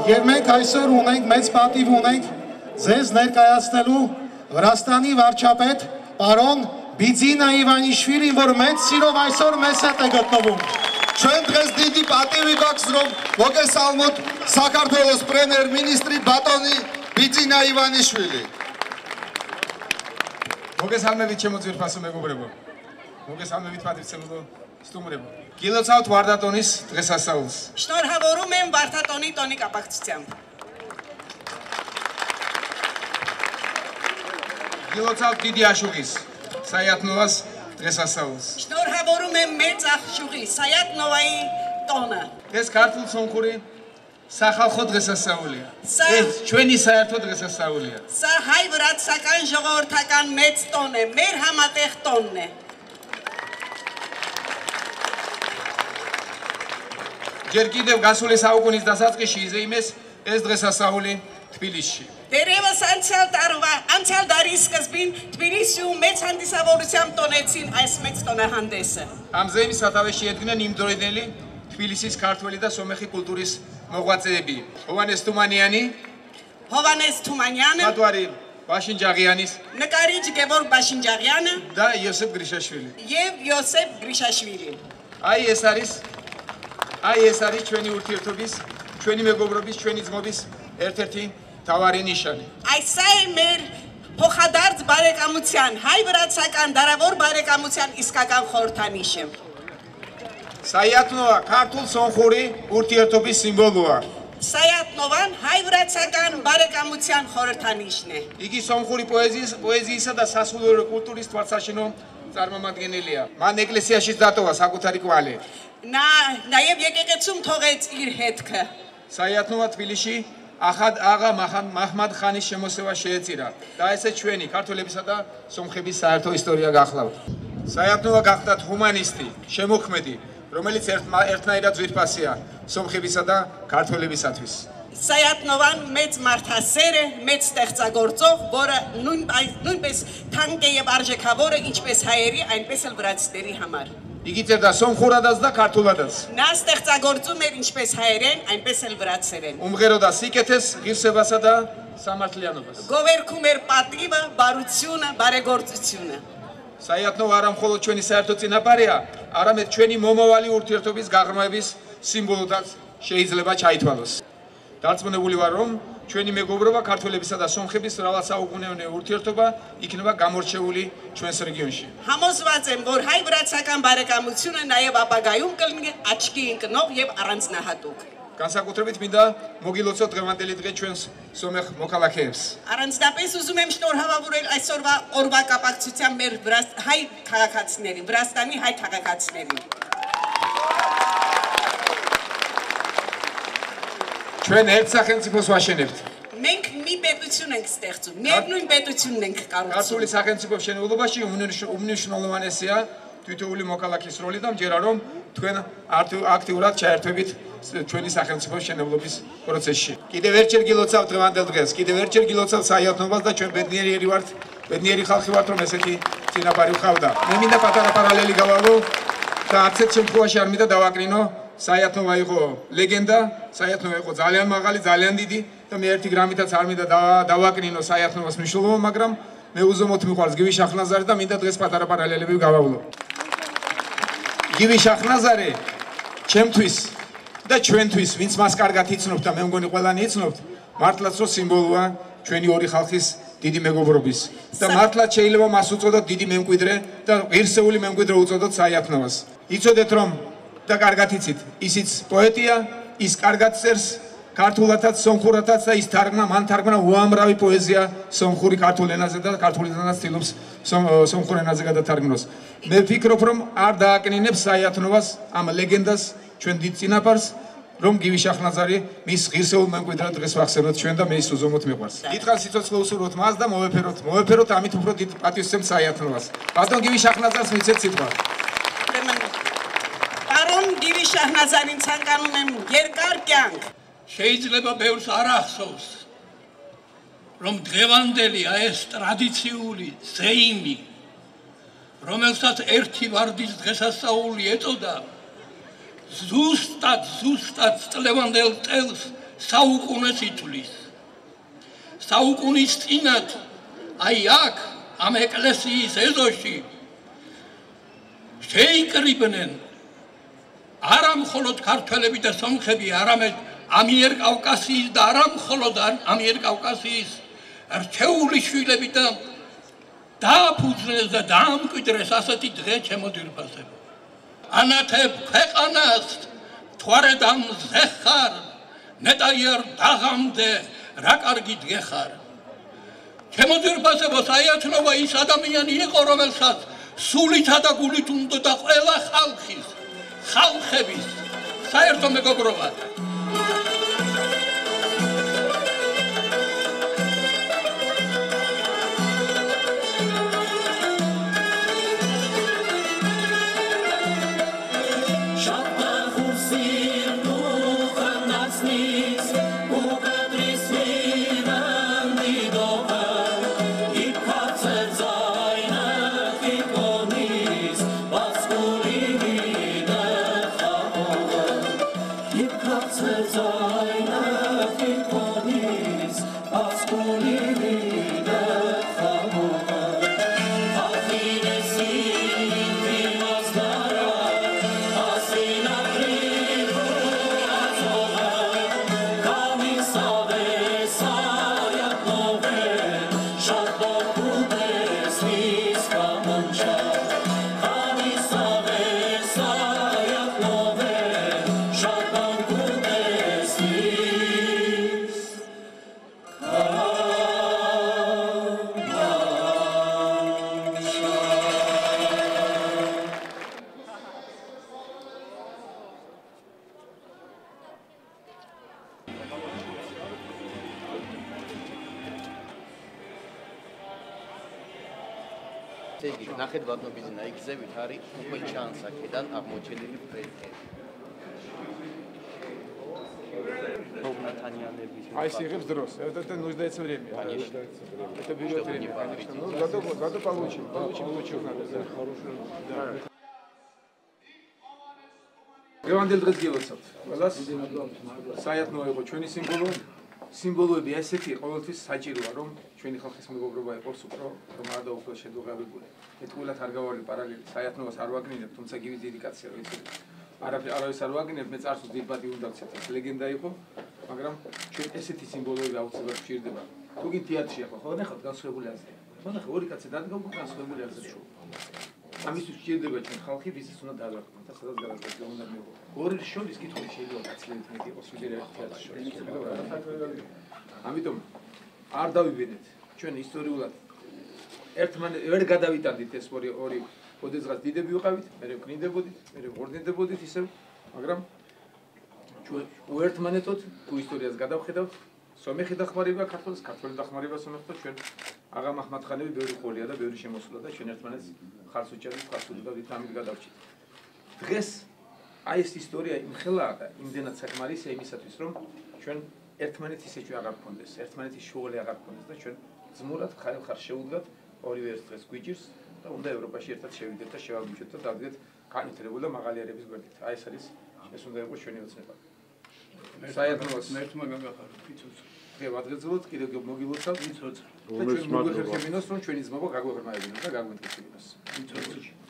Մենք այսօր ունենք մեծ պատիվ ունենք ձեզ ներկայացնելու Վրաստանի վարչապետ պարոն Բիձինա Իվանիշվիլին, որ մեծ սիրով այսօր մեզ հետ է գտնվում։ Ჩვენ დღეს დიდი პატივი გვაქვს, რომ მოგესალმოთ საქართველოს პრემიერ-მინისტრი ბატონი ბიძინა ივანიშვილი. მოგესალმებით ჩემო ძვირფასო მეგობრებო. მოგესალმებით პატრიცემულო სტუმრებო. გილოცავთ ვარდატონის დღესასწაულს. შნორհավորում եմ Վարդատոնի տոնի կապակցությամբ. გილოცავთ დიდი աշուղის საიათნოვას დღესასწაულს. Շնորհավորում եմ մեծ աղջուղի Սայաթնովայի տոնը. ეს ქართულ სომხური სახალხო დღესასწაულია. ეს ჩვენი საერთო დღესასწაულია. Սա հայ վրացական ժողովրդական մեծ տոն է, մեր համատեղ տոնն է. ჯერ კიდევ გასული საუკუნის დასაწყისში იზეიმეს ეს დღესასწაული თბილისში. Դերևս անցյալ դարի սկզբին Թբիլիսիում մեծ հանդիսավորությամբ տոնեցին այս մեծ տոնահանդեսը. ამ ზეიმის სათავეში ედგნენ იმ დროინდელი თბილისის ქართველი და სომეხი კულტურის მოღვაწეები. ჰოვანეს თუმანიანი, Հովանես Թումանյանը, მატვარი ვაშინჯაღიანის նկարիչ Գևորգ Բաշինջաղյանը და იოსებ გრიშაშვილი. եւ Յոսեփ Գրիշաշվիլին. აი ეს არის ჩვენი ურთიერთობის, ჩვენი მეგობრობის, ჩვენი ძმობის ერთ-ერთი თავარი ნიშანი. Այս է մեր փոխադարձ բարեկամության, հայ-վրացական դարավոր բարեկամության իսկական խորհրդանիշը. საიათნოვა ქართულ სომხური ურთიერთობის სიმბოლოა. Սայաթնովան հայ-վրացական բարեկամության խորհրդանիշն է. იგი სომხური პოეზიისა და სასულიერო კულტურის თვალსაჩინო წარმომადგენელია. მან ეკლესიაშიც დატოვა საკუთარი კვალი. Նա նաև եկեղեցում թողեց իր հետքը. საიათნოვა თბილისში აღა მაჰმად ხანის შემოსევა შეეწირა და ესე ჩვენი ქართველებისა და სომხების საერთო ისტორია გახლავთ. საიათნოვა გახდათ ჰუმანისტი, შემოქმედი, რომელიც ერთნაირად ძვირფასია სომხებისა და ქართველებისათვის. Սայաթնովան մեծ մարդասեր է, մեծ ստեղծագործող, որը նույնպես թանկ է եւ արժեքավոր է ինչպես հայերի, այնպես էլ վրացիների համար. იგი წერდა სომხურადაც და ქართულადაც. Նա ստեղծագործում էր ինչպես հայերեն, այնպես էլ վրացերեն. უმღეროდა სიკეთეს, ღირსებასა და სამართლიანობას. Գովերքում էր պատիվը, բարությունը, բարեգործությունը. საიათნოვა არა მხოლოდ ჩვენი საერთო წინაპარია, არამედ ჩვენი მომავალი ურთიერთობის გაღრმავების სიმბოლოდაც შეიძლება ჩაითვალოს. დარწმუნებული ვარ, რომ ჩვენი მეგობრობა ქართველებისა და სომხების მრავალსაუკუნეო ურთიერთობა იქნება გამორჩეული ჩვენს რეგიონში. Համոզված եմ, որ հայ-վրացական բարեկամությունը նաև ապագայում կլինի աչքի ընկնող եւ առանձնահատուկ. განსაკუთრებით მინდა მოგილოცოთ დღევანდელი დღე ჩვენს სომეხ მოქალაქეებს. Առանձնապես ուզում եմ շնորհավորել այսօրվա օրվա կապակցությամբ մեր հայ քաղաքացիներին, Վրաստանի հայ քաղաքացիներին. ჩვენ ერთ სახელმწიფოს ვაშენებთ. Մենք մի պետություն ենք ստեղծում, միևնույն պետությունն ենք կառուցում. ქართული სახელმწიფოს მშენებლობაში უმნიშვნელოვანესია თითოეული მოქალაქის როლი და მჯერა რომ თქვენ აქტიურად ჩაერთვებით ჩვენი სახელმწიფოს მშენებლობის პროცესში. კიდევ ერთხელ გილოცავთ დღევანდელ დღეს, კიდევ ერთხელ გილოცავთ საიათნობას და ჩვენ ბედნიერი ვართ, ბედნიერი ხალხი ვართ, რომ ესეთი წინაპარი ვყავდა. მე მინდა პატარა პარალელი გავალო და არც ერთ შემთხვევაში არ მინდა დავაკრინო. საიათნოვა იყო ლეგენდა, საიათნოვა იყო ძალიან მაღალი, ძალიან დიდი და მე ერთი გრამითაც არ მინდა დავაკრინო საიათნოვას მნიშვნელობა, მაგრამ მე უზომოდ მიყვარს გივი შაχνაზარი და მინდა დღეს პატარა პარალელები გავავლო. გივი შაχνაზარი ჩემთვის და ჩვენთვის, ვინც მას კარგად იცნობთ და მე მგონი ყველანი იცნობთ, მართლაც რო სიმბოლოა ჩვენი ორი ხალხის დიდი მეგობრობის და მართლაც შეიძლება მას უწოდოთ დიდი მემკვიდრე და ღირსეული მემკვიდრე უწოდოთ საიათნოვას. იცოდეთ რომ და კარგად იცით, ისიც პოეტია, ის კარგად წერს ქართულადაც, სომხურადაც და ის მან თარგმნა უამრავი პოეზია სომხური ქართულ ენაზე და ქართულიდანაც ცდილობს სომხურ ენაზე გადათარგმნოს. მე ვფიქრობ, რომ არ დააკნინებს საიათნოვას ამ ლეგენდას ჩვენ დიდ წინაპარს, რომ გივი შაχνაზარი მის ღირსეულ მემკვიდრად დღეს ვახსენოთ ჩვენ და მე ის უზომოდ მიყვარს. დიდხანს სიცოცხლე უსურვოთ მას და მოვეფეროთ ამით უფრო დიდ პატივს ვსცემთ საიათნოვას. ბატონ გივი შაχνაზარს მიცეთ სიტყვა. Գիվի Շահնազարին ցանկանում եմ երկար կյանք. Შეიძლება ბევრს არ ახსოვს, რომ დღევანდელი ეს ტრადიციული ზეიმი, რომელსაც ერთი ვარდის დღესასწაული ეწოდა, ზუსტად წლევანდელ წელს საუკუნეს ითვლის. საუკუნის წინათ აი აქ ამ ეკლესიის ეზოში შეიკრიბნენ არა მხოლოდ ქართველები და სომხები, არამედ ამიერკავკასიის და არა მხოლოდ ამიერკავკასიის რჩეული შვილები და დააფუძნეს და დაამკვიდრეს ასეთი დღე ჩემო ძვირფასებო. ანათებ ქვეყანას თვარედ ამ ზეხარ ნეტაიარ დაღამდე რა კარგი დღე ხარ. ჩემო ძვირფასებო, საიათნობა ის ადამიანი იყო, რომელსაც სულითა და გულით უნდა ყველა ხალხის, ხალხების საერთო მეგობრობა. ნახეთ ბატონო ბიძინა, იგზევით არის უკვე ჩანს აქედან აღმოჩენილი ფრესკები. Ai сიღებს დროს, это нужно это время. Это берет время, конечно. Ну, зато получим надо. Гевандель დღეს გილოცავთ. ყველას საერთო იყო ჩვენი სიმბოლოები ესეთი ყოველთვის საჭიროა, რომ ჩვენი ხალხის მეგობრობა იყოს უფრო რომადა უფრო შედუღებებული. ეთქულად არ გავარდი პარალელი საერთნობას არ ვაგნინებ, თუმცა გივიდი ედიკაცია რო იცით. არავის არ ვაგნინებ, მე წარსულს დილბადი უნდა ვცეთ. ლეგენდა იყო, მაგრამ ჩვენ ესეთი სიმბოლოები აუცილებლად გვჭირდება. თუ კი თეატრში ახლა ხო ნახავთ განსხვავებული აზრი. ხო ნახე ორი კაცი დადგა განსხვავებული აზრი შო. ამისთვის გვჭირდება ჩვენ ხალხი, ვისაც უნდა დაგვაყენოთ და სადაც გადაგწყვეტ უნდა მივიღო. ორი შორის კითხვები შეიძლება გაცილებით მეტი იყოს ვიდრე ერთ თეატრში შორის. ამიტომ არ დავიბინეთ ჩვენ ისტორიულად ერთმანეთს ვერ გადავიტანდით ეს ორი ოდესღაც დიდები ვიყავით, მე ვკნინდებოდით, მე ვორდინდებოდით ისევ, მაგრამ ჩვენ ერთმანეთოთ თუ ისტორიას გადავხედავთ, სომეხი დახმარება ქართულს, ქართული დახმარება სომეხს და ჩვენ აღა მაჰმადხანები ბევრი ყოლია და ბევრი შემოსულა და ჩვენ ერთმანეთს ხარს უჭერდით, ხარს უდავდით და ამით გადავჭით. დღეს აი ეს ისტორია იმხელაა და იმდენად საკმარისია იმისათვის, რომ ჩვენ ერთმანეთის ისე აღარ გქონდეს, ერთმანეთის შოული აღარ გქონდეს და ჩვენ ძმურად ხარ შეუდგათ ორივე ერთ დღეს გვიჭირს და უნდა ევროპაში ერთად შევიდეთ და შევაგვიჩოთ და დავდგეთ განვითარებული და მაღალიერების გვერდით. აი ეს უნდა იყოს ჩვენი ოცნება. საერთოდ ერთმა გაგახარო ფიცოც. დღევადღეძლოთ კიდევ მოგილოცავთ ფიცოც. და ჩვენ მოგვიხერხებინოს რომ ჩვენი ძმობა გაგვეღრმავებინოს და გაგვენკეთებინოს. ფიცოც.